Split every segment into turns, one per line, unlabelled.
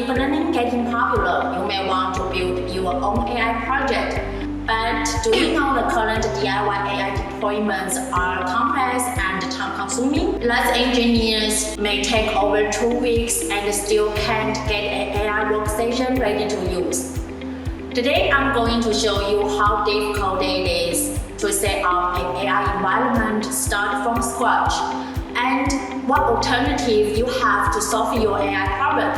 deep learning getting popular, you may want to build your own AI project. But do you know the current DIY AI deployments are complex and time-consuming? Lots engineers may take over 2 weeks and still can't get an AI workstation ready to use. Today, I'm going to show you how difficult it is to set up an AI environment start from scratch and what alternative you have to solve your AI problem.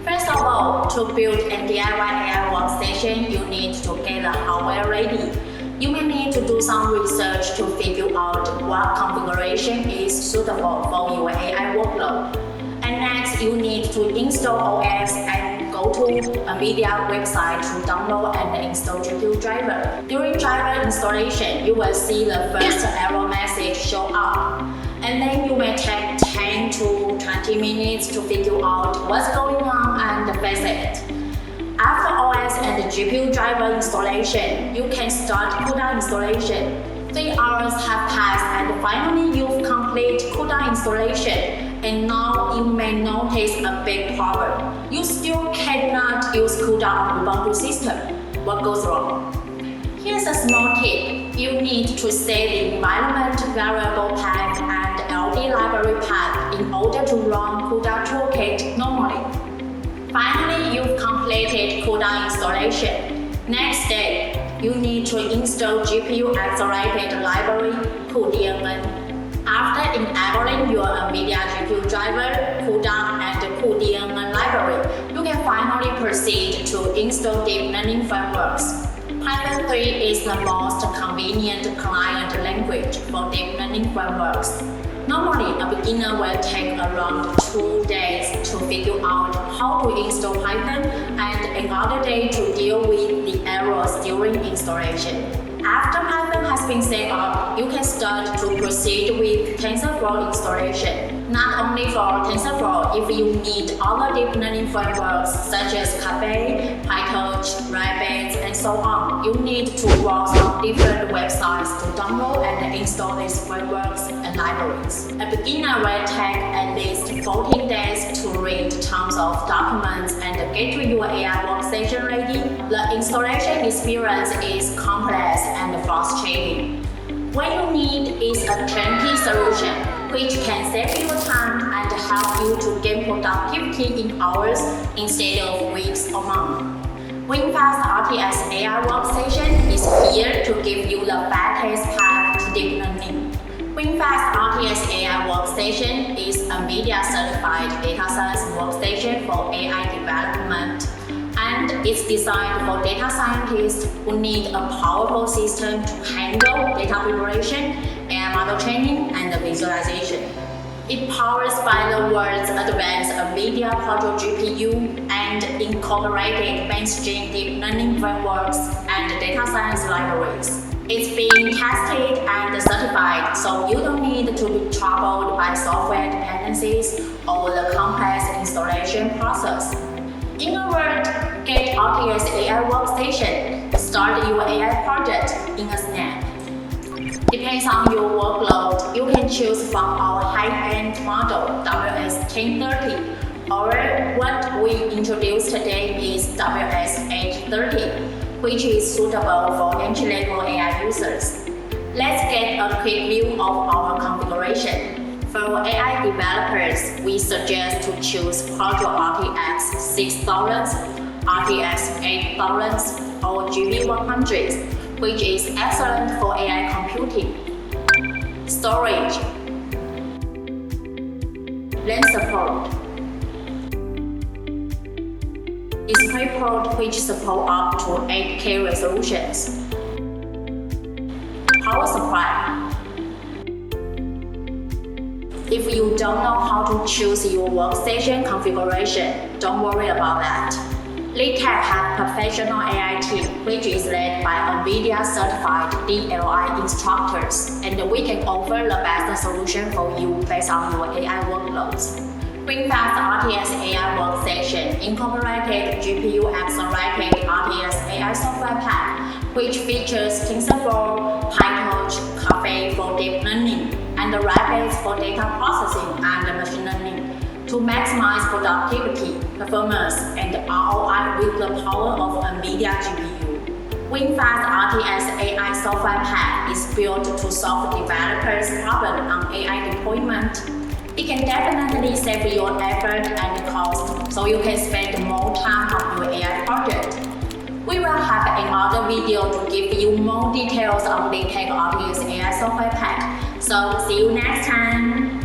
First of all, to build a DIY AI workstation, you need to get the hardware ready. You may need to do some research to figure out what configuration is suitable for your AI workload. And next, you need to install OS and go to NVIDIA website to download and install GPU driver. During driver installation, you will see the first error message show up. And then you may take 10 to 20 minutes to figure out what's going on and fix it. After OS and GPU driver installation, you can start CUDA installation. 3 hours have passed and finally you've completed CUDA installation, and now you may notice a big problem. You still cannot use CUDA on Ubuntu system. What goes wrong? Here's a small tip. You need to set the environment variable path and LD library path in order to run CUDA toolkit normally. Finally, you've completed CUDA installation. Next step, you need to install GPU accelerated library cuDNN. After enabling your NVIDIA GPU driver, CUDA, and cuDNN library, you can finally proceed to install deep learning frameworks. Python 3 is the most convenient client language for deep learning frameworks. Normally, a beginner will take around 2 days to figure out how to install Python and another day to deal with the errors during installation. After Python has been set up, you can start to proceed with TensorFlow installation. Not only for TensorFlow, if you need other deep learning frameworks such as Caffe, PyTorch, Rabbit, and so on, you need to browse on different websites to download and install these frameworks and libraries. A beginner will take at least 14 days to read tons of documents and get your AI workstation ready. The installation experience is complex and frustrating. What you need is a turnkey solution which can save you time and help you to gain productivity in hours instead of weeks or months. WinFast RTS AI Workstation is here to give you the fastest path to deep learning. WinFast RTS AI Workstation is NVIDIA certified data science workstation for AI development, and it's designed for data scientists who need a powerful system to handle data preparation, AI model training, and visualization. It powers by the world's advanced NVIDIA Quadro GPU and incorporated mainstream deep learning frameworks and data science libraries. It's been tested and certified, so you don't need to be troubled by software dependencies or the complex installation process. In a word, get RTS AI Workstation. Start your AI project in a snap. Depends on your workload, you can choose from our high-end model WS1030, or what we introduced today is WS830, which is suitable for entry-level AI users. Let's get a quick view of our configuration. For AI developers, we suggest to choose Quadro RTX 6000, RTX 8000, or GB100, which is excellent for AI computing. Storage, lens support, DisplayPort, which support up to 8K resolutions. Power supply. If you don't know how to choose your workstation configuration, don't worry about that. LeadTech has professional AI team, which is led by NVIDIA certified DLI instructors, and we can offer the best solution for you based on your AI workloads. WinFast RTS AI Workstation incorporated GPU accelerated RTS AI software pack, which features TensorFlow, PyTorch, Caffe for deep learning, and Rabbit for data processing and machine learning. to maximize productivity, performance, and ROI with the power of NVIDIA GPU. WinFast RTS AI software pack is built to solve developers' problems on AI deployment. It can definitely save your effort and cost so you can spend more time on your AI project. We will have another video to give you more details on the Tech Obvious AI software pack. So see you next time!